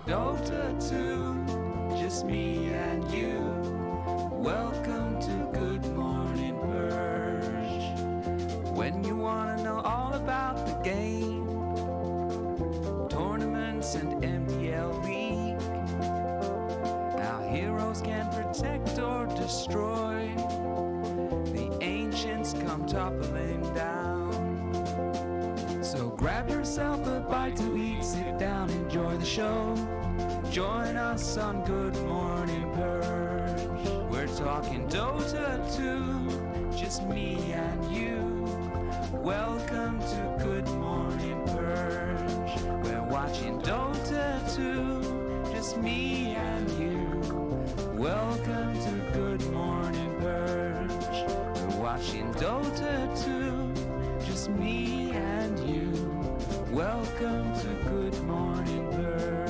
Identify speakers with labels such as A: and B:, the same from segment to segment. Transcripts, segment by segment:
A: Dota 2, just me and you. Welcome to Good Morning Purge. When you want to know all about the game, tournaments and MDL League, how heroes can protect or destroy, the ancients come toppling down. So grab yourself a bite to eat, sit down, enjoy the show. Join us on Good Morning Purge. We're talking Dota 2, just me and you. Welcome to Good Morning Purge. We're watching Dota 2, just me and you. Welcome to Good Morning Purge. We're watching Dota 2, just me and you. Welcome to Good Morning Purge.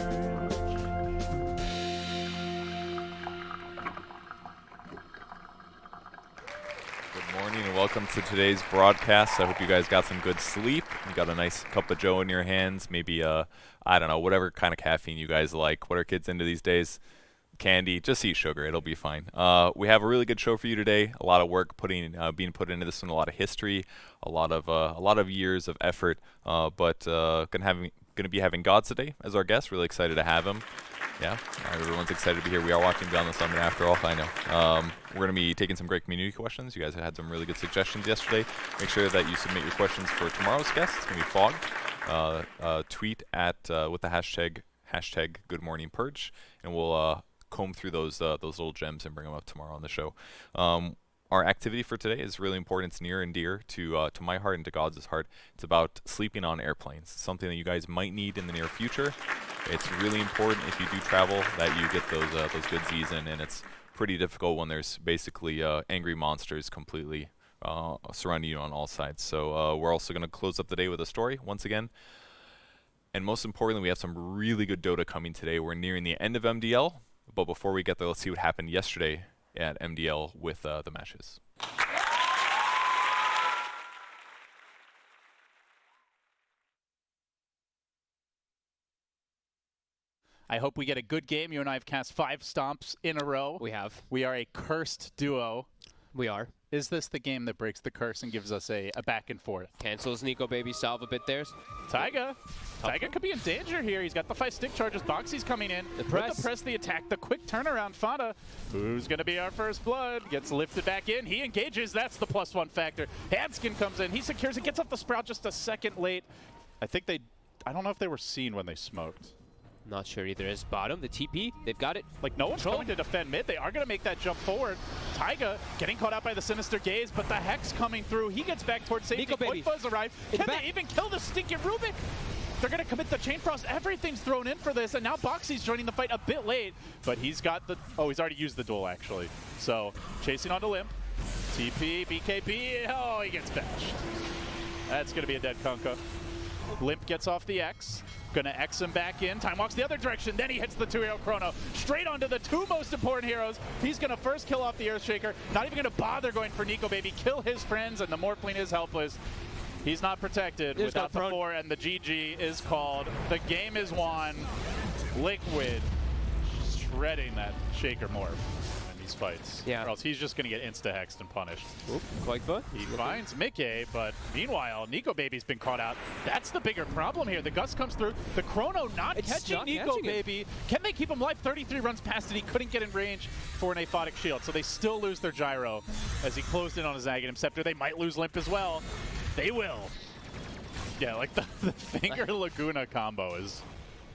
B: Good morning and welcome to today's broadcast. I hope you guys got some good sleep. You got a nice cup of joe in your hands, maybe I don't know, whatever kind of caffeine you guys like. What are kids into these days? Candy, just eat sugar, it'll be fine. We have a really good show for you today. A lot of work being put into this one, a lot of history, a lot of years of effort. But gonna be having Godz today as our guest. Really excited to have him. Yeah, everyone's excited to be here. We are watching Beyond the Summit after all, I know. We're going to be taking some great community questions. You guys had some really good suggestions yesterday. Make sure that you submit your questions for tomorrow's guest. It's going to be Fog. Tweet at with the hashtag GoodMorningPurge, and we'll comb through those little gems and bring them up tomorrow on the show. Our activity for today is really important. It's near and dear to my heart and to God's heart. It's about sleeping on airplanes. Something that you guys might need in the near future. It's really important if you do travel that you get those good Z's in, and it's pretty difficult when there's basically angry monsters completely surrounding you on all sides. So we're also going to close up the day with a story once again. And most importantly, we have some really good Dota coming today. We're nearing the end of MDL, but before we get there, let's see what happened yesterday at MDL with the matches.
C: I hope we get a good game. You and I have cast 5 stomps in a row.
D: We have.
C: We are a cursed duo.
D: We are.
C: Is this the game that breaks the curse and gives us a back and forth?
D: Cancels Nico Baby salve a bit there.
C: Taiga could be in danger here. He's got the 5 stick charges. Boxy's coming in.
D: The press.
C: With the press, the attack, the quick turnaround. Fada, who's going to be our first blood, gets lifted back in. He engages. That's the +1 factor. Hadskin comes in. He secures it. Gets off the sprout just a second late. I don't know if they were seen when they smoked.
D: Not sure either. As bottom, the TP, they've got it.
C: Like, no one's going to defend mid. They are going to make that jump forward. Taiga getting caught out by the Sinister Gaze, but the Hex coming through. He gets back towards safety.
D: Nico Baby.
C: Buzz arrive. Can they even kill the stinky Rubik? They're going to commit the Chain Frost. Everything's thrown in for this, and now Boxy's joining the fight a bit late. But he's got the... Oh, he's already used the duel, actually. So, chasing onto Limp. TP, BKB. Oh, he gets bashed. That's going to be a dead Kunkka. Limp gets off the X. Gonna X him back in. Time walks the other direction. Then he hits the 2-hero chrono. Straight onto the 2 most important heroes. He's gonna first kill off the Earthshaker. Not even gonna bother going for Nico Baby. Kill his friends, and the Morphling is helpless. He's not protected without the 4, and the GG is called. The game is won. Liquid shredding that Shaker morph in these fights.
D: Yeah.
C: Or else he's just gonna get insta-hexed and punished.
D: Oop, quite fun.
C: He finds Mickey, but meanwhile, Nico Baby's been caught out. That's the bigger problem here. The Gust comes through. The Chrono not catching Nico Baby. Can they keep him alive? 33 runs past it. He couldn't get in range for an aphotic shield, so they still lose their gyro as he closed in on his Aghanim Scepter. They might lose Limp as well. They will. Yeah, like the Finger Laguna combo is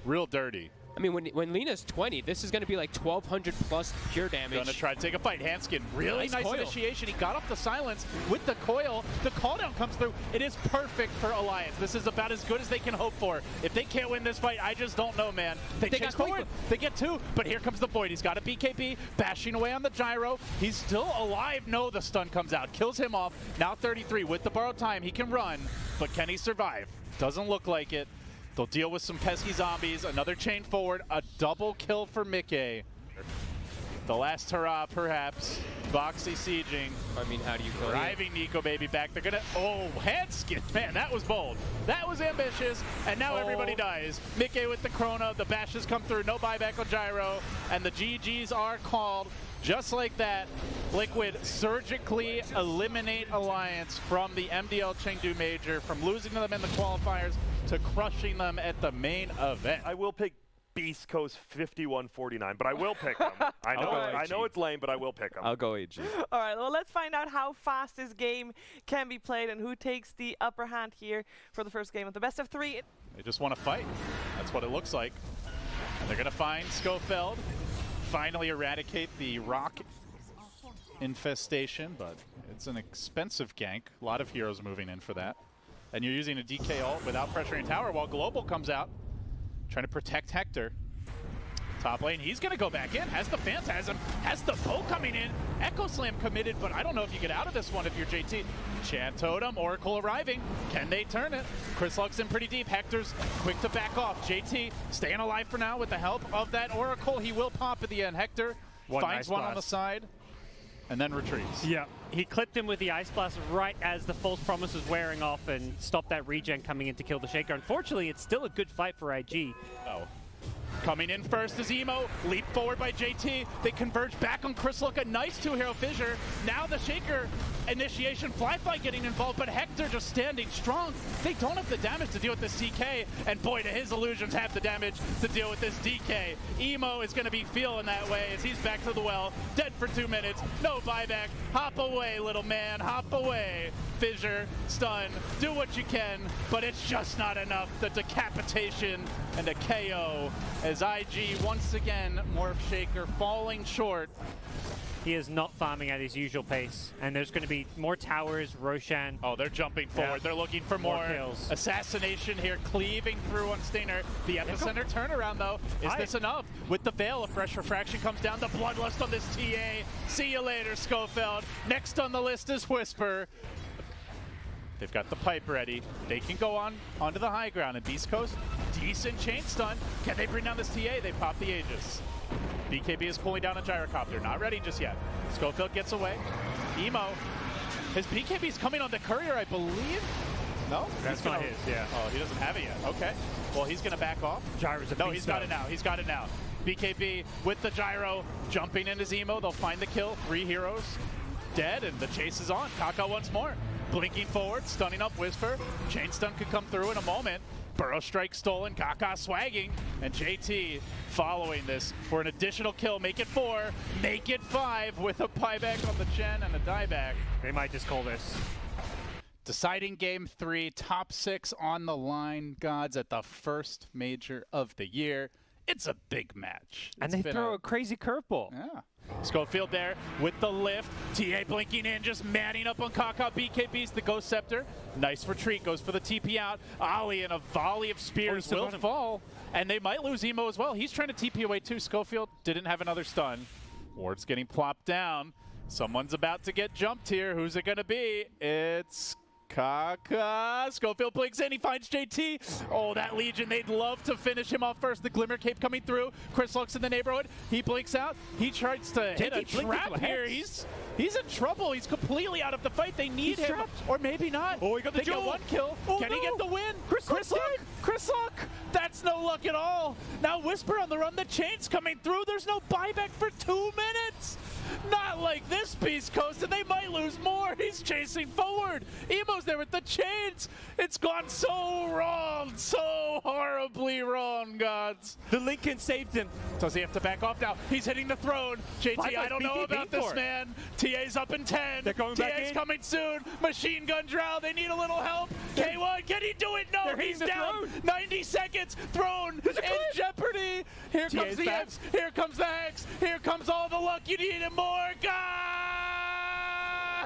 C: real dirty.
D: I mean, when Lena's 20, this is going to be like 1,200 plus pure damage.
C: Gonna try to take a fight. Hanskin, really nice
D: coil.
C: initiation. He got off the silence with the coil. The call down comes through. It is perfect for Alliance. This is about as good as they can hope for. If they can't win this fight, I just don't know, man. They chase forward. They get 2, but here comes the Void. He's got a BKB, bashing away on the gyro. He's still alive. No, the stun comes out. Kills him off. Now 33 with the borrowed time. He can run, but can he survive? Doesn't look like it. They'll deal with some pesky zombies, another chain forward, a double kill for Mickey. The last hurrah, perhaps. Boxy sieging.
D: I mean, how do you kill him?
C: Driving Nico Baby back. They're gonna, hand skin. Man, that was bold. That was ambitious. And now everybody dies. Mickey with the Chrono. The bashes come through. No buyback on Gyro. And the GGs are called. Just like that, Liquid surgically eliminate Alliance from the MDL Chengdu Major, from losing to them in the qualifiers to crushing them at the main event.
E: I will pick Beast Coast 51-49, but I will pick them. I know it's lame, but I will pick them.
B: I'll go AG.
F: All right, well, let's find out how fast this game can be played and who takes the upper hand here for the first game of the best of 3.
C: They just want to fight. That's what it looks like. And they're going to find Schofield, finally eradicate the rock infestation, but it's an expensive gank. A lot of heroes moving in for that. And you're using a DK ult without pressuring tower while Global comes out, trying to protect Hector. Top lane, he's going to go back in. Has the Phantasm, has the bow coming in. Echo Slam committed, but I don't know if you get out of this one if you're JT. Chant Totem, Oracle arriving. Can they turn it? Chris Luck's in pretty deep. Hector's quick to back off. JT staying alive for now with the help of that Oracle. He will pop at the end. Hector finds one on the side and then retreats.
G: Yeah, he clipped him with the Ice Blast right as the false promise was wearing off and stopped that regen coming in to kill the Shaker. Unfortunately, it's still a good fight for IG.
C: Oh. Coming in first is Emo, leap forward by JT. They converge back on Chris Luck, a nice two-hero fissure. Now the Shaker initiation, Fly getting involved, but Hector just standing strong. They don't have the damage to deal with this DK, and boy, do his illusions have the damage to deal with this DK. Emo is gonna be feeling that way as he's back to the well, dead for 2 minutes, no buyback. Hop away, little man, hop away. Fissure, stun, do what you can, but it's just not enough. The decapitation and a KO as IG once again, Morph Shaker falling short.
G: He is not farming at his usual pace, and there's going to be more towers, Roshan.
C: Oh, they're jumping forward. They're looking for more
G: kills.
C: Assassination here, cleaving through on Stinger. The epicenter turnaround, though. Is this enough? With the Veil, a fresh refraction comes down. The Bloodlust on this TA. See you later, Schofield. Next on the list is Whisper. They've got the pipe ready. They can go onto the high ground. And Beast Coast, decent chain stun. Can they bring down this TA? They pop the Aegis. BKB is pulling down a gyrocopter. Not ready just yet. Schofield gets away. Emo. His BKB is coming on the courier, I believe. No?
G: That's not his, yeah.
C: Oh, he doesn't have it yet. Okay. Well, he's going to back off.
G: Gyro's a
C: No,
G: beast
C: he's got it now. He's got it now. BKB with the gyro, jumping into Zemo. They'll find the kill. 3 heroes dead, and the chase is on. Kaka once more. Blinking forward, stunning up Whisper. Chain stun could come through in a moment. Burrow strike stolen, Kaka swagging, and JT following this for an additional kill. Make it 4, make it 5 with a buyback on the Chen and a dieback.
G: They might just call this.
C: Deciding game 3, top 6 on the line, Godz, at the first major of the year. It's a big match.
G: And they throw a crazy curveball.
C: Yeah. Schofield there with the lift. TA blinking in, just manning up on Kaka. BKB's the Ghost Scepter. Nice retreat, goes for the TP out. Ali and a volley of spears will fall. And they might lose Emo as well. He's trying to TP away too. Schofield didn't have another stun. Ward's getting plopped down. Someone's about to get jumped here. Who's it gonna be? It's Kaka. Schofield blinks in, he finds JT. Oh, that Legion, they'd love to finish him off first. The Glimmer Cape coming through. Chris Luck's in the neighborhood. He blinks out. He tries to hit a trap here. He's in trouble. He's completely out of the fight. They need him. Trapped. Or maybe not.
G: Oh, he got the
C: They got 1 kill. Oh, Can he get the win? Chris Luck. Chris Luck. That's no luck at all. Now Whisper on the run. The chain's coming through. There's no buyback for 2 minutes. Not like this, Beast Coast, and they might lose more. He's chasing forward. Emo's there with the chains. It's gone so wrong, so horribly wrong, Godz.
G: The Lincoln saved him.
C: Does he have to back off now? He's hitting the throne. JT, I don't know about this, man. TA's up in 10.
G: They're going back in.
C: TA's coming soon. Machine gun drow. They need a little help. K1, can he do it? No, he's down. 90 seconds. Throne in jeopardy. Here comes the X. Here comes the Hex. Here comes all the luck. You need it more. God!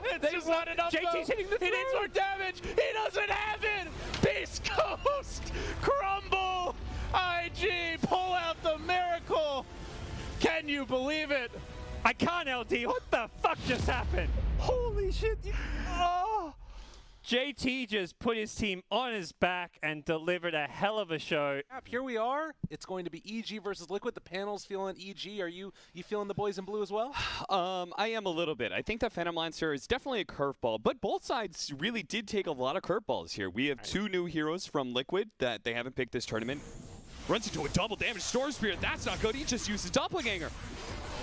C: It's just not enough.
G: JT's hitting the throne.
C: He needs more damage. He doesn't have it. Beast Coast crumble. IG pull out the miracle. Can you believe it?
G: I can't, LD. What the fuck just happened? Holy shit. Oh. JT just put his team on his back and delivered a hell of a show.
H: Here we are. It's going to be EG versus Liquid. The panel's feeling EG. Are you feeling the boys in blue as well?
I: I am a little bit. I think that Phantom Lancer is definitely a curveball, but both sides really did take a lot of curveballs here. We have 2 new heroes from Liquid that they haven't picked this tournament. Runs into a double damage Storm Spirit. That's not good. He just uses Doppelganger.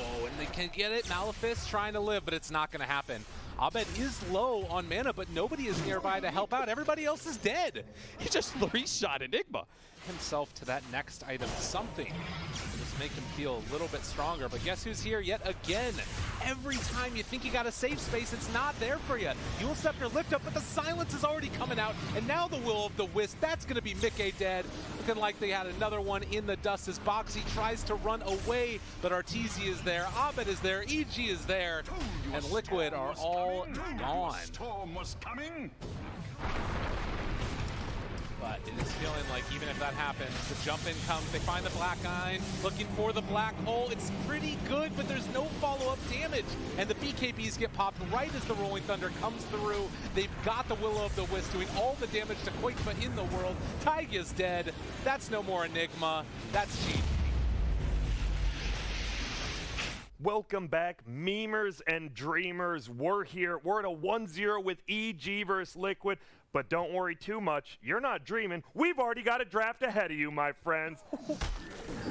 H: Oh, and they can get it. Malefice trying to live, but it's not going to happen. Abed is low on mana, but nobody is nearby to help out. Everybody else is dead.
I: He just 3-shot Enigma.
H: Himself to that next item, something to just make him feel a little bit stronger. But guess who's here yet again? Every time you think you got a safe space, it's not there for you. Dual Scepter lift up, but the silence is already coming out. And now the Will of the Wisp, that's going to be Mickey dead. Looking like they had another one in the dust as Boxy tries to run away, but Arteezy is there, Abed is there, EG is there, and Liquid are all gone. But it is feeling like even if that happens, the jump in comes, they find the black eye, looking for the black hole. It's pretty good, but there's no follow-up damage. And the BKBs get popped right as the Rolling Thunder comes through. They've got the Will of the Wisp doing all the damage to Quakefa in the world. Taiga's dead. That's no more Enigma. That's cheap.
E: Welcome back, memers and dreamers. We're here. We're at a 1-0 with EG versus Liquid. But don't worry too much. You're not dreaming. We've already got a draft ahead of you, my friends.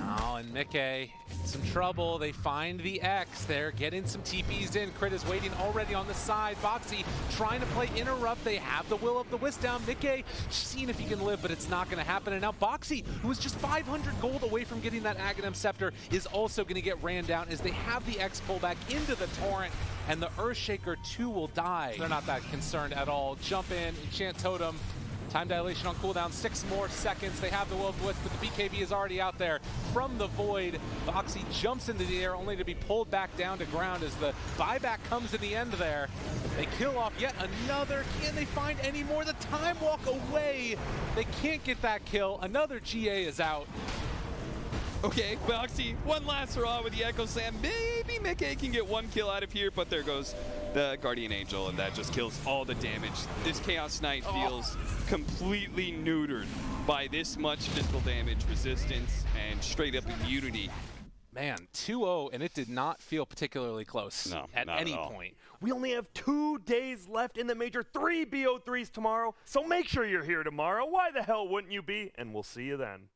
H: Oh, and Mickey in some trouble. They find the X. They're getting some TPs in. Crit is waiting already on the side. Boxy trying to play interrupt. They have the Will of the Wisp down. Mickey seeing if he can live, but it's not going to happen. And now Boxy, who was just 500 gold away from getting that Aghanim Scepter, is also going to get ran down as they have the X pull back into the Torrent. And the Earthshaker 2 will die. They're not that concerned at all. Jump in, enchant totem. Time dilation on cooldown, 6 more seconds. They have the Will of the Wisp, but the BKB is already out there. From the void, Boxy jumps into the air only to be pulled back down to ground as the buyback comes in the end there. They kill off yet another. Can they find any more? The time walk away. They can't get that kill. Another GA is out.
I: Okay, Boxy, one last hurrah with the Echo Slam. Maybe Mickey can get 1 kill out of here, but there goes the Guardian Angel, and that just kills all the damage. This Chaos Knight feels completely neutered by this much physical damage, resistance, and straight up immunity.
H: Man, 2-0, and it did not feel particularly close at any point.
E: We only have 2 days left in the major, 3 BO3s tomorrow, so make sure you're here tomorrow. Why the hell wouldn't you be? And we'll see you then.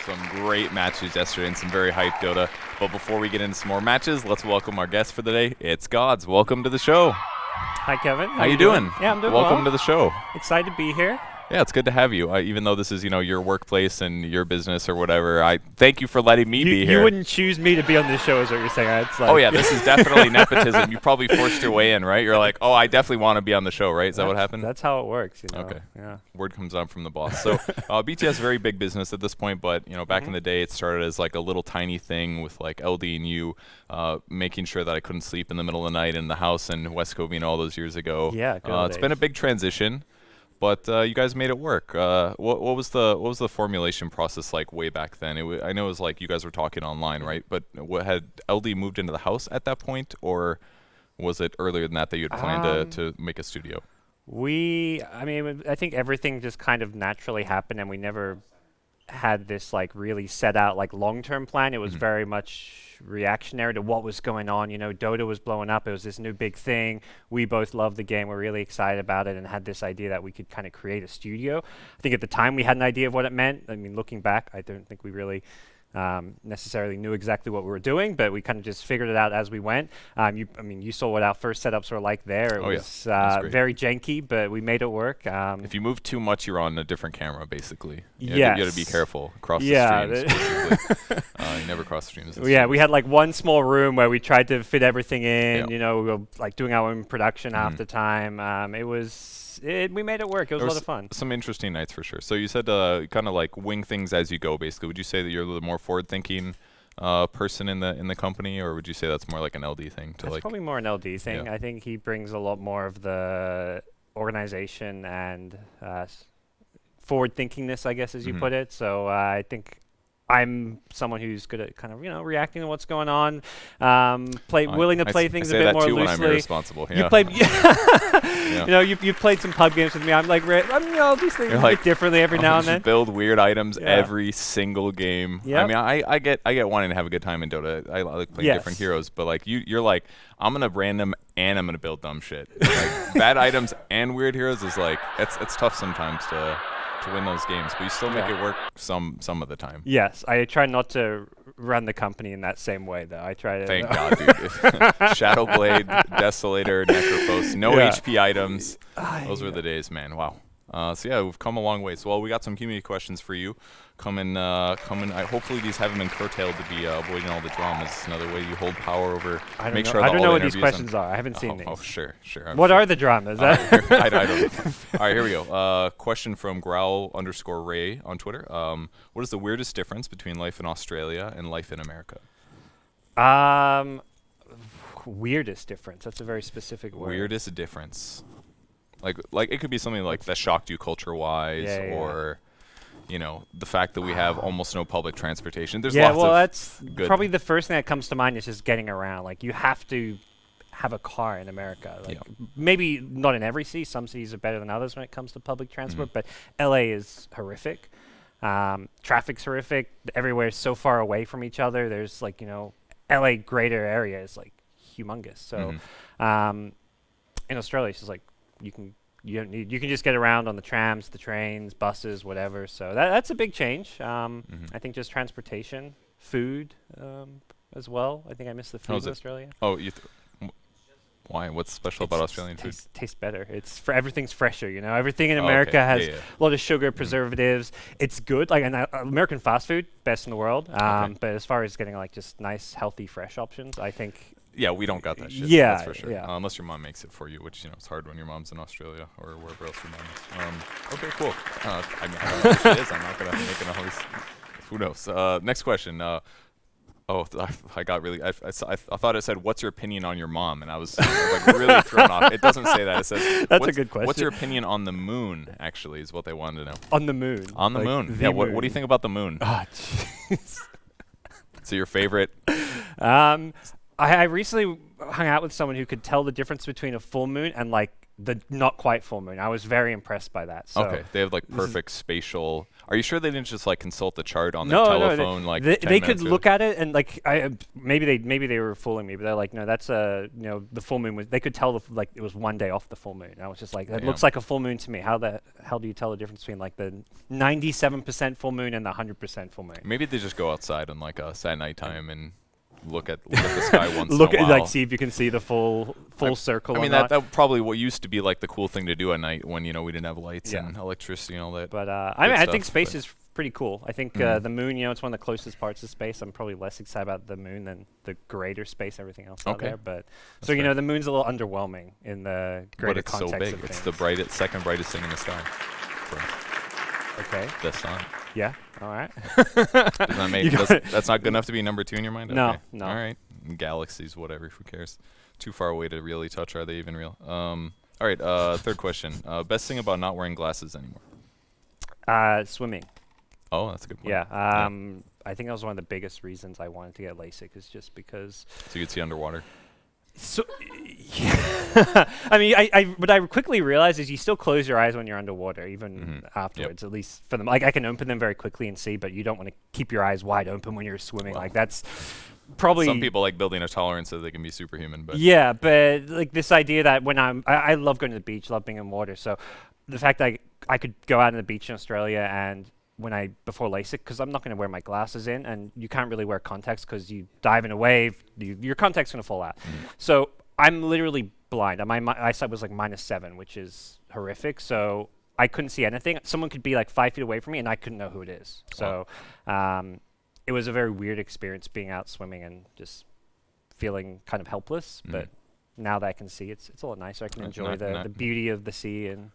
B: Some great matches yesterday and some very hyped Dota. But before we get into some more matches, let's welcome our guest for the day. It's Godz. Welcome to the show.
G: Hi, Kevin.
B: How you doing?
G: Yeah, I'm doing well.
B: Welcome to the show.
G: Excited to be here.
B: Yeah, it's good to have you. Even though this is, your workplace and your business or whatever, I thank you for letting me be here.
G: You wouldn't choose me to be on this show, is what you're saying. It's like
B: oh, yeah, this is definitely nepotism. You probably forced your way in, right? You're like, oh, I definitely want to be on the show, right? Is that what happened?
G: That's how it works,
B: Okay.
G: Yeah.
B: Word comes on from the boss. So BTS is a very big business at this point, but, back in the day, it started as like a little tiny thing with like LD and you making sure that I couldn't sleep in the middle of the night in the house in West Covina all those years ago.
G: Yeah,
B: it's been a big transition. But you guys made it work. What was the formulation process like way back then? I know it was like you guys were talking online, right? But had LD moved into the house at that point, or was it earlier than that you had planned to make a studio?
G: I think everything just kind of naturally happened, and we never had this like really set out like long-term plan. It was very much reactionary to what was going on. Dota was blowing up. It was this new big thing. We both loved the game. We're really excited about it and had this idea that we could kind of create a studio. I think at the time we had an idea of what it meant. I mean, looking back, I don't think we really necessarily knew exactly what we were doing, but we kind of just figured it out as we went. You saw what our first setups were like there. It was very janky, but we made it work.
B: If you move too much, you're on a different camera, basically. You got to be careful across the streams. You never cross streams.
G: We had like one small room where we tried to fit everything in. We were like doing our own production half the time. We made it work. It was a lot of fun.
B: Some interesting nights for sure. So you said kind of like wing things as you go, basically. Would you say that you're the more forward-thinking person in the company, or would you say that's more like an LD thing?
G: That's probably more an LD thing. I think he brings a lot more of the organization and forward-thinkingness, I guess, as you put it. So I think I'm someone who's good at kind of reacting to what's going on, willing to play things a bit more
B: I say that too
G: loosely.
B: when I'm irresponsible.
G: You played, you played some pub games with me. I'm like, these things a bit differently every now and then.
B: Build weird items every single game.
G: Yep.
B: I mean, I get wanting to have a good time in Dota. I like playing different heroes, but like you're like, I'm gonna random and I'm gonna build dumb shit. Like, bad items and weird heroes is like it's tough sometimes to win those games, but you still make it work some of the time.
G: Yes, I try not to run the company in that same way, though. I try to.
B: Thank God, dude. Shadowblade, Desolator, Necrophos, no HP items. Those were the days, man. Wow. So yeah, we've come a long way. So well, we got some community questions for you. Hopefully these haven't been curtailed to be avoiding all the dramas. Another way you hold power over.
G: I don't know what these questions are. I haven't seen these.
B: Oh, sure.
G: What are the dramas?
B: I don't know. All right, here we go. Question from Growl_Ray on Twitter. What is the weirdest difference between life in Australia and life in America?
G: Weirdest difference. That's a very specific word.
B: Weirdest difference. Like it could be something like that shocked you culture-wise, or the fact that we have almost no public transportation. There's lots of
G: that's probably the first thing that comes to mind is just getting around. Like you have to have a car in America. Like maybe not in every city. Some cities are better than others when it comes to public transport, but LA is horrific. Traffic's horrific. Everywhere is so far away from each other. There's like LA greater area is like humongous. So in Australia, it's just like you can just get around on the trams, the trains, buses, whatever. So that's a big change. I think just transportation, food as well. I think I miss the food in Australia.
B: Oh, why? What's special about Australian food?
G: Tastes better. Everything's fresher. Everything in America has a lot of sugar, preservatives. It's good. Like American fast food, best in the world. But as far as getting like just nice, healthy, fresh options, I think.
B: Yeah, we don't got that shit.
G: Yeah,
B: that's for sure.
G: Yeah.
B: Unless your mom makes it for you, which it's hard when your mom's in Australia or wherever else your mom is. Okay, cool. I don't know what she is. I'm not gonna make it always. Who knows? Next question. I got really. I thought it said, "What's your opinion on your mom?" And I was like really thrown off. It doesn't say that. It says,
G: "That's a good question."
B: What's your opinion on the moon? Actually, is what they wanted to know.
G: On the moon.
B: On the moon. Yeah. What do you think about the moon?
G: Oh, jeez.
B: So your favorite?
G: I recently hung out with someone who could tell the difference between a full moon and like the not quite full moon. I was very impressed by that. So
B: okay, they have like perfect spatial. Are you sure they didn't just like consult the chart on their telephone?
G: No, they could look at it and like maybe they were fooling me, but they're like, no, that's the full moon was. They could tell like it was one day off the full moon. I was just like, that looks like a full moon to me. How the hell do you tell the difference between like the 97% full moon and the 100% full moon?
B: Maybe they just go outside on like at nighttime and look at the sky once in a while.
G: Like see if you can see the full circle.
B: I mean that probably what used to be like the cool thing to do at night when we didn't have lights and electricity and all that.
G: But I think space is pretty cool. I think the moon, it's one of the closest parts of space. I'm probably less excited about the moon than the greater space, everything else out there. But so the moon's a little underwhelming in the greater context.
B: But it's so big. It's the second brightest thing in the sky.
G: Okay.
B: The sun.
G: Yeah. All right.
B: That's not good enough to be number 2 in your mind?
G: No.
B: Okay. No. All right. Galaxies, whatever. Who cares? Too far away to really touch. Are they even real? All right. Third question. Best thing about not wearing glasses anymore?
G: Swimming.
B: Oh, that's a good point.
G: Yeah. I think that was one of the biggest reasons I wanted to get LASIK is just because.
B: So you could see underwater.
G: So, yeah. I mean, what I quickly realized is you still close your eyes when you're underwater, even afterwards. At least for them, like I can open them very quickly and see, but you don't want to keep your eyes wide open when you're swimming. Like that's probably
B: some people like building a tolerance so they can be superhuman. But
G: yeah, but like this idea that when I love going to the beach, love being in water. So the fact that I could go out on the beach in Australia and before LASIK, because I'm not going to wear my glasses in, and you can't really wear contacts because you dive in a wave, your contact's going to fall out. So I'm literally blind. My eyesight was like -7, which is horrific. So I couldn't see anything. Someone could be like 5 feet away from me, and I couldn't know who it is. So it was a very weird experience being out swimming and just feeling kind of helpless. But now that I can see, it's a lot nicer. I can enjoy the beauty of the sea. And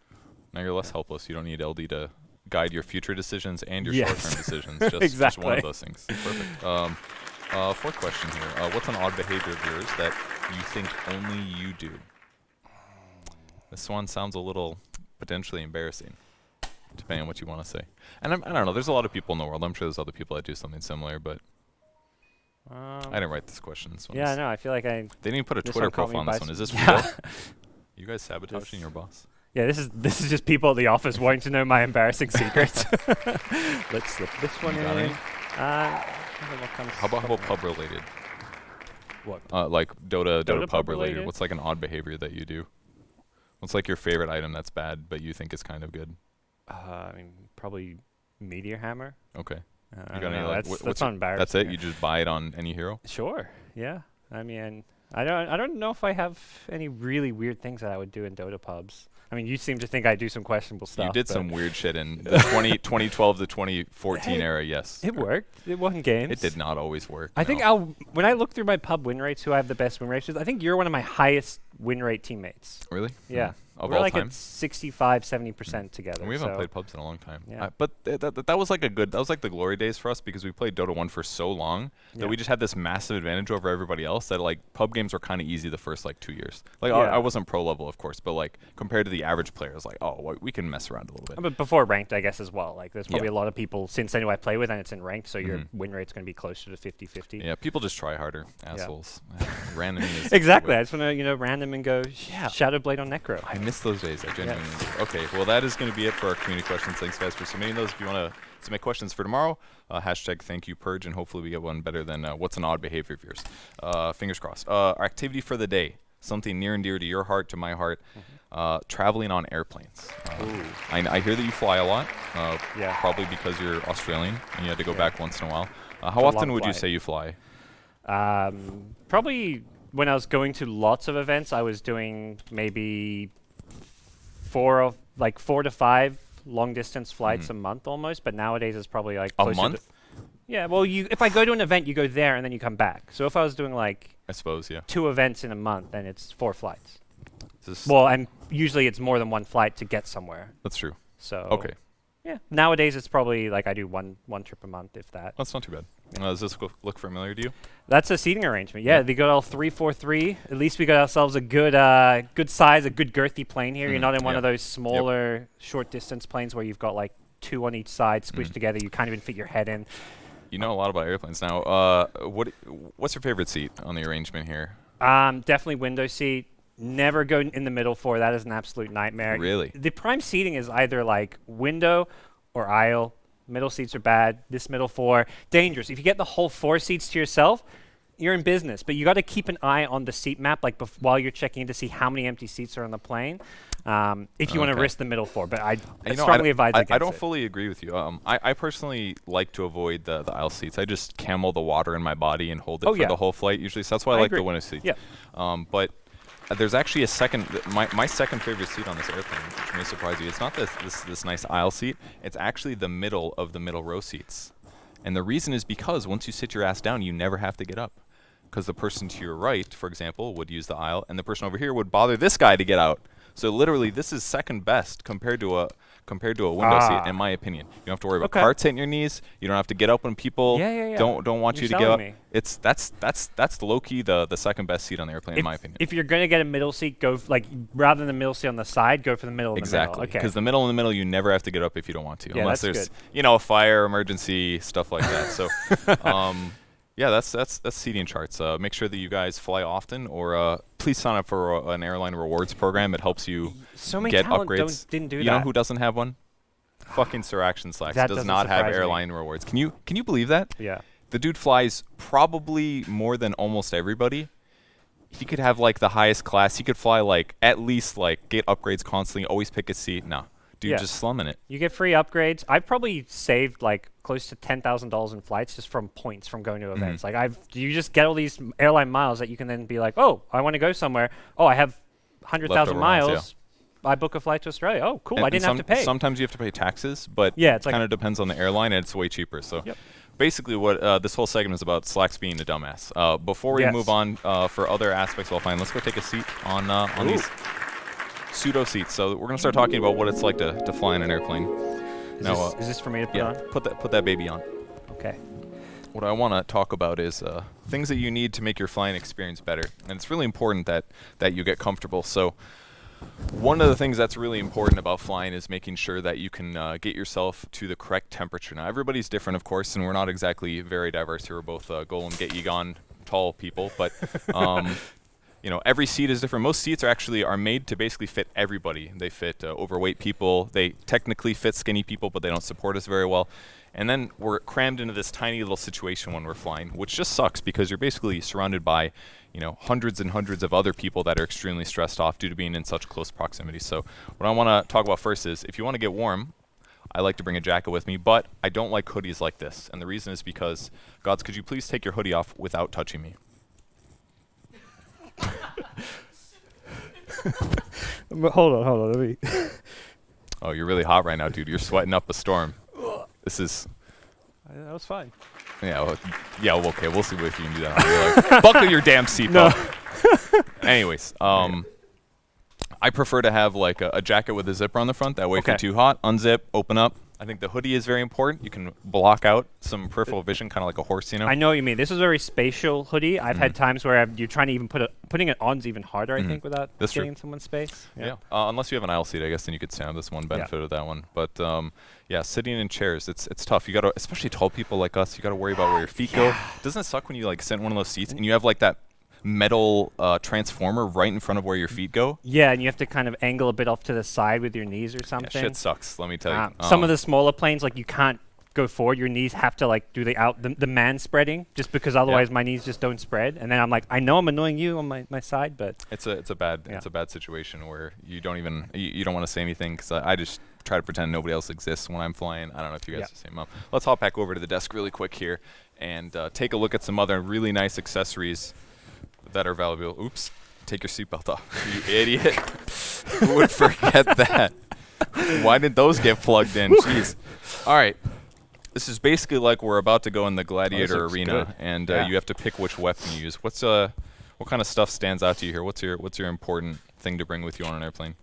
B: now you're less helpless. You don't need LD to guide your future decisions and your short-term decisions. Just one of those things. Perfect. Fourth question here. What's an odd behavior of yours that you think only you do? This one sounds a little potentially embarrassing. depending on what you want to say. And I don't know. There's a lot of people in the world. I'm sure there's other people that do something similar, but I didn't write this question. This
G: yeah, no, I feel like I.
B: They didn't even put a
G: this
B: Twitter
G: one caught me
B: profile on
G: by
B: this one. Is this
G: yeah.
B: real? You guys sabotaging your boss?
G: Yeah, this is just people at the office wanting to know my embarrassing secrets. Let's slip this one
B: You
G: in.
B: got any?
G: How
B: How about pub related?
G: What?
B: Like Dota
G: Dota
B: pub
G: pub
B: related.
G: related?
B: What's like an odd behavior that you do? What's like your favorite item that's bad but you think is kind of good?
G: I mean, probably Meteor Hammer.
B: Okay.
G: I
B: You
G: don't
B: got any
G: know,
B: like
G: that's not embarrassing.
B: That's it? You just buy it on any hero?
G: Sure. Yeah. I mean, I don't know if I have any really weird things that I would do in Dota pubs. I mean, you seem to think I do some questionable stuff.
B: You did
G: but
B: some weird shit in the 2012 to 2014 era, yes.
G: It worked. It won games.
B: It did not always work.
G: I think when I look through my pub win rates, who I have the best win rates with, I think you're one of my highest win rate teammates.
B: Really?
G: Yeah.
B: Of
G: We're
B: all
G: like
B: time?
G: at 65, 70% together.
B: And we haven't
G: so
B: played pubs in a long time.
G: Yeah.
B: But that was like that was like the glory days for us because we played Dota 1 for so long that we just had this massive advantage over everybody else that like pub games were kind of easy the first like 2 years. Like I wasn't pro level, of course, but like compared to the average player, it's like, oh, we can mess around a little bit.
G: But before ranked, I guess, as well. Like there's probably a lot of people, since I know I play with and it's in ranked, so your win rate's going to be closer to 50-50.
B: Yeah, people just try harder, assholes. Random is
G: exactly. I just want to, random and go Shadow Blade on Necro.
B: I miss those days. I genuinely do. Okay, well, that is going to be it for our community questions. Thanks, guys, for submitting those. If you want to submit questions for tomorrow, hashtag thank you, Purge, and hopefully we get one better than what's an odd behavior of yours. Fingers crossed. Our activity for the day, something near and dear to your heart, to my heart, traveling on airplanes. I hear that you fly a lot, probably because you're Australian and you had to go back once in a while. How often would you say you fly?
G: Probably when I was going to lots of events, I was doing maybe 4 to 5 long distance flights a month almost, but nowadays it's probably like
B: a month.
G: Yeah, well, if I go to an event, you go there and then you come back. So if I was doing like
B: I suppose
G: 2 events in a month, then it's 4 flights.
B: This
G: Well, and usually it's more than 1 flight to get somewhere.
B: That's true.
G: So
B: Okay.
G: Yeah, nowadays it's probably like I do one trip a month, if that.
B: That's not too bad. Does this look familiar to you?
G: That's a seating arrangement. Yeah, they got all 3-4-3. At least we got ourselves a good size, a good girthy plane here. You're not in one of those smaller short distance planes where you've got like 2 on each side squished together. You can't even fit your head in.
B: You know a lot about airplanes now. What's your favorite seat on the arrangement here?
G: Definitely window seat. Never go in the middle floor. That is an absolute nightmare.
B: Really?
G: The prime seating is either like window or aisle. Middle seats are bad. This middle 4, dangerous. If you get the whole 4 seats to yourself, you're in business. But you got to keep an eye on the seat map, like while you're checking in to see how many empty seats are on the plane. If you want to risk the middle 4, but I strongly advise against it.
B: I don't fully agree with you. I personally like to avoid the aisle seats. I just camel the water in my body and hold it for the whole flight usually. So that's why I like the window seats.
G: Yeah.
B: But there's actually a second. My second favorite seat on this airplane, which may surprise you. It's not this nice aisle seat. It's actually the middle of the middle row seats, and the reason is because once you sit your ass down, you never have to get up, because the person to your right, for example, would use the aisle, and the person over here would bother this guy to get out. So literally, this is second best compared to a window seat, in my opinion. You don't have to worry about carts hitting your knees. You don't have to get up when people don't want you to get up. That's low key the second best seat on the airplane, in my opinion.
G: If you're gonna get a middle seat, go rather than the middle seat on the side, go for the middle.
B: Exactly. Because the middle in the middle, you never have to get up if you don't want to,
G: yeah,
B: unless there's a fire, emergency, stuff like that. So. Yeah, that's seating charts. Make sure that you guys fly often, or please sign up for an airline rewards program. It helps you get upgrades.
G: Didn't do
B: you
G: that.
B: know who doesn't have one? Fucking Sir Action Slacks
G: That
B: does not have airline rewards. Can you believe that?
G: Yeah.
B: The dude flies probably more than almost everybody. He could have like the highest class. He could fly like at least like get upgrades constantly. Always pick a seat. No. Dude, just slumming it.
G: You get free upgrades. I've probably saved like close to $10,000 in flights just from points from going to events. Like you just get all these airline miles that you can then be like, oh, I want to go somewhere. Oh, I have 100,000 miles. I book a flight to Australia. Oh, cool. I didn't have to pay.
B: Sometimes you have to pay taxes, but
G: it's
B: kind of depends on the airline, and it's way cheaper. So basically what this whole segment is about, Slacks being a dumbass. Before we move on for other aspects, let's go take a seat on these pseudo seats. So we're gonna start talking about what it's like to fly in an airplane.
G: Is this for me to put on?
B: Put that baby on.
G: Okay.
B: What I want to talk about is things that you need to make your flying experience better, and it's really important that you get comfortable. So one of the things that's really important about flying is making sure that you can get yourself to the correct temperature. Now, everybody's different, of course, and we're not exactly very diverse here. We're both Golem Get Ye Gone tall people, but you know, every seat is different. Most seats are made to basically fit everybody. They fit overweight people. They technically fit skinny people, but they don't support us very well. And then we're crammed into this tiny little situation when we're flying, which just sucks because you're basically surrounded by, you know, hundreds and hundreds of other people that are extremely stressed off due to being in such close proximity. So what I want to talk about first is, if you want to get warm, I like to bring a jacket with me, but I don't like hoodies like this. And the reason is because, Godz, could you please take your hoodie off without touching me?
G: Hold on. Let me.
B: Oh, you're really hot right now, dude. You're sweating up a storm. This is...
G: That was fine.
B: Yeah, well, okay, we'll see if you can do that. Like, buckle your damn seatbelt. No. Anyways, I prefer to have like a jacket with a zipper on the front. That way, if you're too hot, unzip, open up. I think the hoodie is very important. You can block out some peripheral vision, kind of like a horse, you know?
G: I know what you mean. This is a very spatial hoodie. I've had times where you're trying to even putting it on's even harder, I think, without getting in someone's space.
B: Yeah. Unless you have an aisle seat, I guess, then you could stand. That's one benefit of that one. But yeah, sitting in chairs, it's tough. You gotta, especially tall people like us, you gotta worry about where your feet go. Doesn't it suck when you like sit in one of those seats and you have like that metal transformer right in front of where your feet go? Yeah, and you have to kind of angle a bit off to the side with your knees or something. Yeah, shit sucks, let me tell you. Some of the smaller planes, like, you can't go forward. Your knees have to like do the man spreading, just because otherwise my knees just don't spread. And then I'm like, I know I'm annoying you on my side, but it's a bad situation where you don't even you don't want to say anything, because I just try to pretend nobody else exists when I'm flying. I don't know if you guys are the same. Let's hop back over to the desk really quick here and take a look at some other really nice accessories that are valuable. Oops, take your seatbelt off, you idiot. Who would forget that? Why did those get plugged in? Jeez. All right. This is basically like we're about to go in the gladiator arena, and you have to pick which weapon you use. What kind of stuff stands out to you here? What's your important thing to bring with you on an airplane?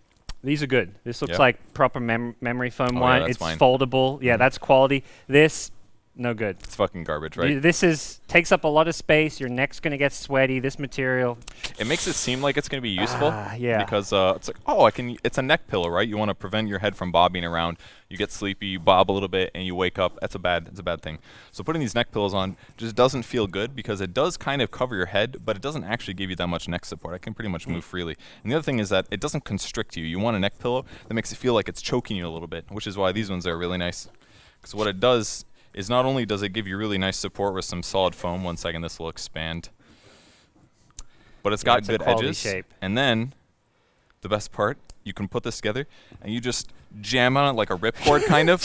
B: These are good. This looks like proper memory foam one. It's foldable. Yeah, that's quality. This, no good. It's fucking garbage, right? This takes up a lot of space. Your neck's gonna get sweaty. This material. It makes it seem like it's gonna be useful. Yeah. Because it's like, oh, it's a neck pillow, right? You want to prevent your head from bobbing around. You get sleepy, you bob a little bit, and you wake up. It's a bad thing. So putting these neck pillows on just doesn't feel good, because it does kind of cover your head, but it doesn't actually give you that much neck support. I can pretty much move freely. And the other thing is that it doesn't constrict you. You want a neck pillow that makes it feel like it's choking you a little bit, which is why these ones are really nice. Because what it does is not only does it give you really nice support with some solid foam. One second, this will expand. But it's got good edges. Shape. And then, the best part, you can put this together, and you just jam on it like a ripcord, kind of,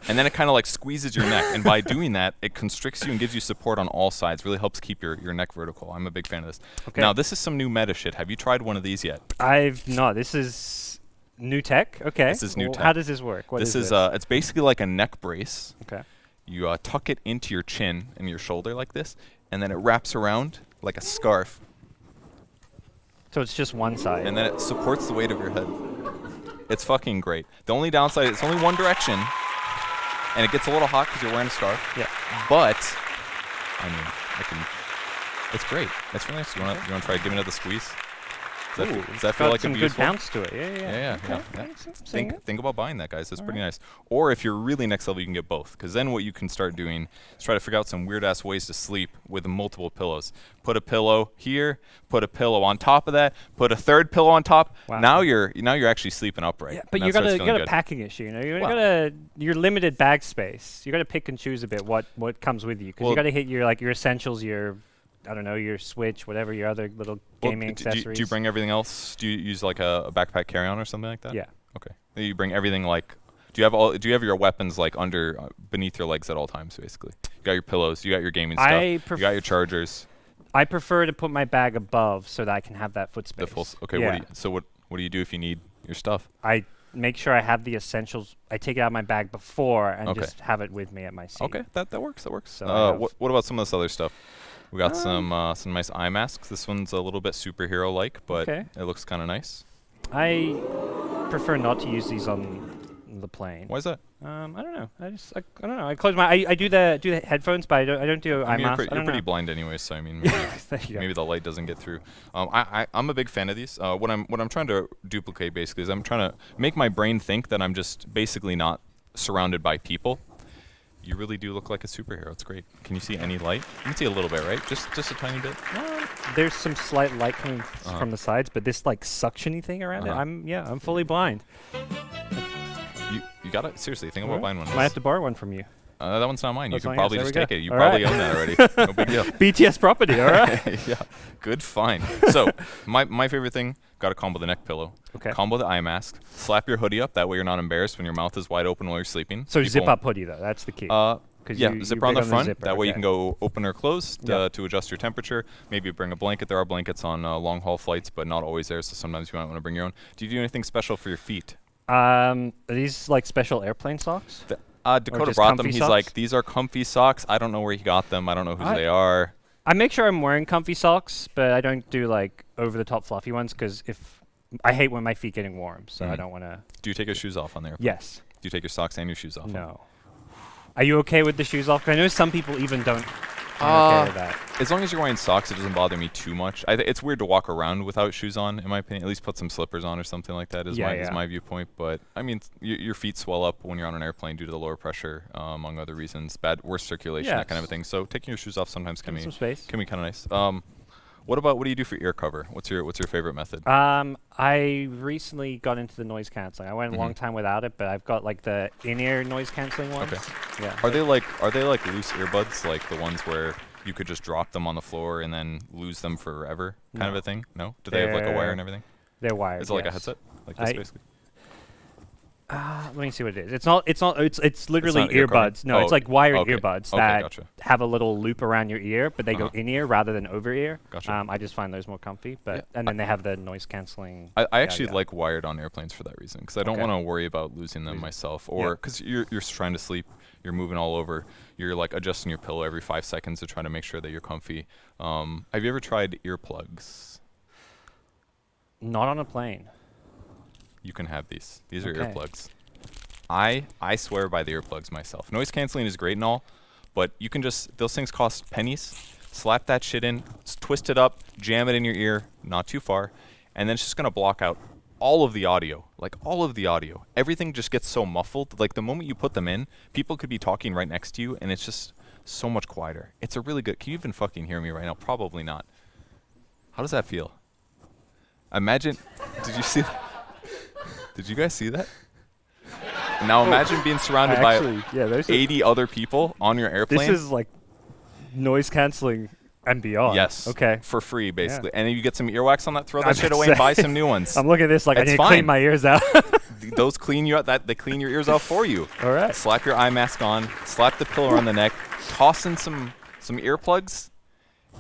B: and then it kind of like squeezes your neck. And by doing that, it constricts you and gives you support on all sides. Really helps keep your neck vertical. I'm a big fan of this. Okay. Now, this is some new meta shit. Have you tried one of these yet? I've not. This is new tech? Okay. This is new tech. How does this work? What is this? It's basically like a neck brace. Okay. You tuck it into your chin and your shoulder like this, and then it wraps around like a scarf. So it's just one side. And then it supports the weight of your head. It's fucking great. The only downside is it's only one direction, and it gets a little hot because you're wearing a scarf. Yeah. But, I mean, it's great. It's really nice. You want to try giving it the squeeze? Does that feel like a beautiful? Got some good bounce to it. Yeah. Think about buying that, guys. That's pretty nice. Or if you're really next level, you can get both. Because then what you can start doing is try to figure out some weird-ass ways to sleep with multiple pillows. Put a pillow here, put a pillow on top of that, put a third pillow on top. Wow. Now you're actually sleeping upright. Yeah, but you got a packing issue. You know, your limited bag space. You got to pick and choose a bit what comes with you, because you got to hit your essentials, your your Switch, whatever, your other little gaming accessories. Do you bring everything else? Do you use like a backpack carry-on or something like that? Yeah. Okay. You bring everything like. Do you have your weapons like beneath your legs at all times, basically? You got your pillows. You got your gaming stuff. You got your chargers. I prefer to put my bag above so that I can have that foot space. Okay. Yeah. What do you do if you need your stuff? I make sure I have the essentials. I take it out of my bag before and just have it with me at my seat. Okay. That works. So what about some of this other stuff? We got some nice eye masks. This one's a little bit superhero-like, but it looks kind of nice. I prefer not to use these on the plane. Why is that?
G: I don't know. I don't know. I close my. I do the headphones, but I don't do eye mask.
B: You're pretty blind anyway, so I mean, maybe the light doesn't get through. I'm a big fan of these. What I'm trying to duplicate basically is I'm trying to make my brain think that I'm just basically not surrounded by people. You really do look like a superhero. It's great. Can you see any light? You can see a little bit, right? Just a tiny bit.
G: There's some slight light coming from the sides, but this like suctiony thing around it, I'm fully blind.
B: You got it? Seriously, think about buying one.
G: Might have to borrow one from you.
B: That one's not mine. You could
G: mine.
B: probably
G: Yes,
B: just
G: there we
B: take
G: go.
B: it. You
G: All
B: probably
G: right.
B: own that already. No big deal.
G: BTS property, all right?
B: Yeah, good find. So my favorite thing, got to combo the neck pillow.
G: Okay.
B: Combo the eye mask. Slap your hoodie up. That way you're not embarrassed when your mouth is wide open while you're sleeping.
G: So zip up hoodie though. That's the key.
B: Yeah, zipper on the front. That way you
G: okay.
B: can go open or closed to adjust your temperature. Maybe bring a blanket. There are blankets on long haul flights, but not always there. So sometimes you might want to bring your own. Do you do anything special for your feet?
G: Are these like special airplane socks?
B: Dakota brought them. He's like, these are comfy socks. I don't know where he got them. I don't know who they are.
G: I make sure I'm wearing comfy socks, but I don't do like over the top fluffy ones because I hate when my feet getting warm, so I don't want to.
B: Do you take your shoes off on there?
G: Yes.
B: Do you take your socks and your shoes off?
G: No. Are you okay with the shoes off? 'Cause I know some people even don't. Okay with that.
B: As long as you're wearing socks, it doesn't bother me too much. It's weird to walk around without shoes on, in my opinion. At least put some slippers on or something like that is my viewpoint. But I mean, your feet swell up when you're on an airplane due to the lower pressure, among other reasons. Worse circulation, that kind of a thing. So taking your shoes off sometimes can be kind of nice. What do you do for ear cover? What's your favorite method?
G: I recently got into the noise canceling. I went a long time without it, but I've got like the in-ear noise canceling ones.
B: Okay.
G: Yeah.
B: Are they like loose earbuds, like the ones where you could just drop them on the floor and then lose them forever, kind of a thing? No. Do they have like a wire and everything?
G: They're wired.
B: Is it like a headset, like this basically?
G: Let me see what it is. It's literally
B: not ear covering?
G: earbuds. No, it's like wired earbuds that
B: gotcha.
G: have a little loop around your ear, but they go in ear rather than over ear.
B: Gotcha.
G: I just find those more comfy. But and then they have the noise canceling.
B: I actually like wired on airplanes for that reason, because I don't want to worry about losing them myself, or because you're trying to sleep, you're moving all over, you're like adjusting your pillow every 5 seconds to try to make sure that you're comfy. Have you ever tried earplugs?
G: Not on a plane.
B: You can have these. These are earplugs. I swear by the earplugs myself. Noise canceling is great and all, but you can those things cost pennies. Slap that shit in, twist it up, jam it in your ear, not too far, and then it's just gonna block out all of the audio. Like all of the audio. Everything just gets so muffled. Like the moment you put them in, people could be talking right next to you, and it's just so much quieter. It's a really good. Can you even fucking hear me right now? Probably not. How does that feel? Imagine. Did you see that? Did you guys see that? Now imagine being surrounded by 80 other people on your airplane.
G: This is like noise canceling and beyond.
B: Yes.
G: Okay.
B: For free, basically. And then you get some earwax on that, throw that shit away and buy some new ones.
G: I'm looking at this like I need to clean my ears out.
B: Those clean you out. They clean your ears out for you.
G: All right.
B: Slap your eye mask on, slap the pillow around the neck, toss in some earplugs,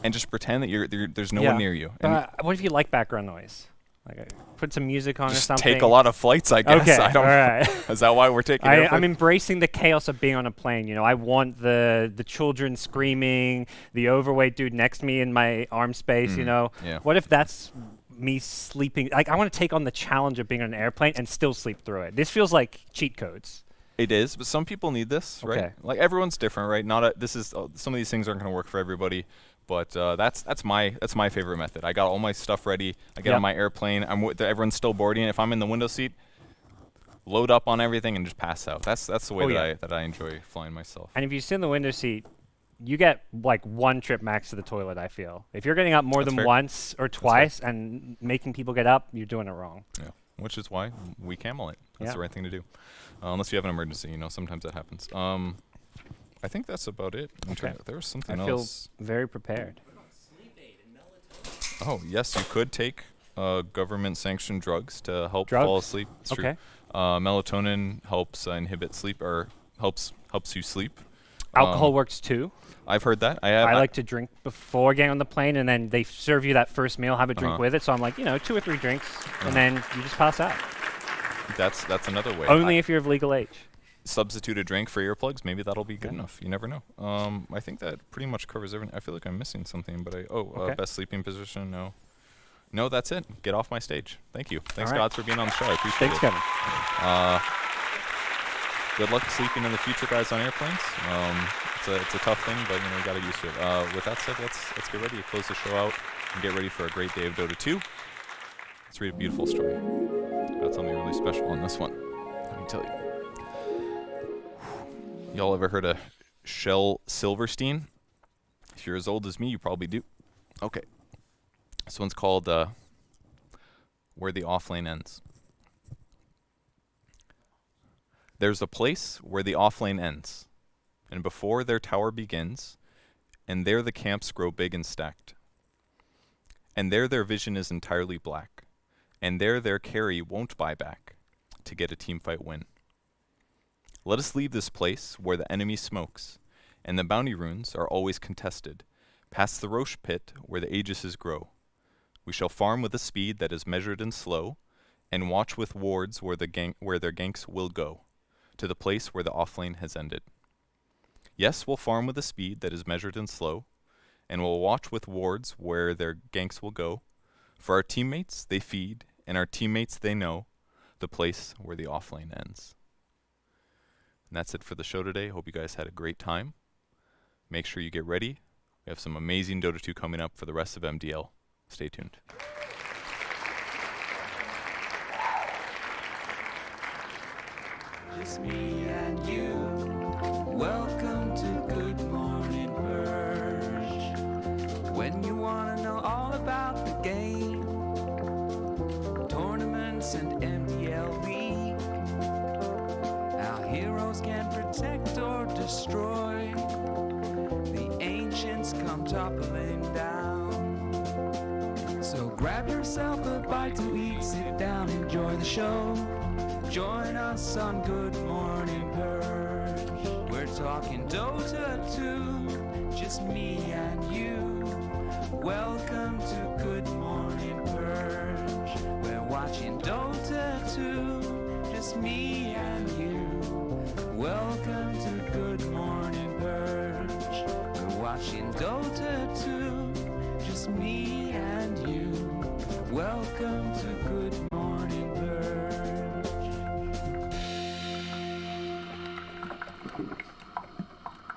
B: and just pretend that there's no one near you.
G: What if you like background noise? Like put some music on or something.
B: Take a lot of flights, I guess.
G: Okay,
B: I don't
G: all right.
B: Is that why we're taking airplanes?
G: I'm embracing the chaos of being on a plane. You know, I want the children screaming, the overweight dude next to me in my arm space, you know.
B: Yeah.
G: What if that's me sleeping? Like, I want to take on the challenge of being on an airplane and still sleep through it. This feels like cheat codes.
B: It is, but some people need this, right?
G: Okay.
B: Like everyone's different, right? Some of these things aren't going to work for everybody. But that's my favorite method. I got all my stuff ready. I get on my airplane. Everyone's still boarding. If I'm in the window seat, load up on everything and just pass out. That's the way that I enjoy flying myself.
G: And if you sit in the window seat, you get like one trip max to the toilet. I feel if you're getting up more than once or twice and making people get up, you're doing it wrong. Yeah,
B: which is why we camel it. That's the right thing to do, unless you have an emergency. You know, sometimes that happens. I think that's about it. There was something else.
G: I feel very prepared.
B: Oh, yes, you could take government-sanctioned drugs to help fall asleep. It's true. Melatonin helps inhibit sleep, or helps you sleep.
G: Alcohol works too.
B: I've heard that.
G: I like to drink before getting on the plane, and then they serve you that first meal, have a drink with it. So I'm like, 2 or 3 drinks, and then you just pass out.
B: That's another way.
G: Only if you're of legal age.
B: Substitute a drink for earplugs, maybe that'll be good enough. You never know. I think that pretty much covers everything. I feel like I'm missing something, but best sleeping position, no, that's it. Get off my stage. Thank you. Thanks, Godz, for being on the show. I appreciate it.
G: Thanks, Kevin.
B: good luck sleeping in the future, guys, on airplanes. It's a tough thing, but you know, you gotta get used to it. With that said, let's get ready to close the show out and get ready for a great day of Dota 2. Let's read a beautiful story. Got something really special on this one. Let me tell you. Y'all ever heard of Shel Silverstein? If you're as old as me, you probably do. Okay. This one's called Where the Offlane Ends. There's a place where the offlane ends, and before their tower begins, and there the camps grow big and stacked. And there their vision is entirely black, and there their carry won't buy back to get a teamfight win. Let us leave this place where the enemy smokes, and the bounty runes are always contested, past the Roche pit where the Aegises grow. We shall farm with a speed that is measured and slow, and watch with wards where their ganks will go, to the place where the offlane has ended. Yes, we'll farm with a speed that is measured and slow, and we'll watch with wards where their ganks will go. For our teammates, they feed, and our teammates, they know the place where the offlane ends. And that's it for the show today. Hope you guys had a great time. Make sure you get ready. We have some amazing Dota 2 coming up for the rest of MDL. Stay tuned.
A: Just me and you. Welcome to Good Morning Purge. When you want to know all about the game, tournaments and MDL League, our heroes can protect or destroy. The ancients come toppling down. So grab yourself a bite to eat, sit down, enjoy the show. Join us on Good Morning Purge. We're talking Dota 2, just me and you. Welcome to Good Morning Purge. We're watching Dota 2, just me and you. Welcome to Good Morning Purge. We're watching Dota 2, just me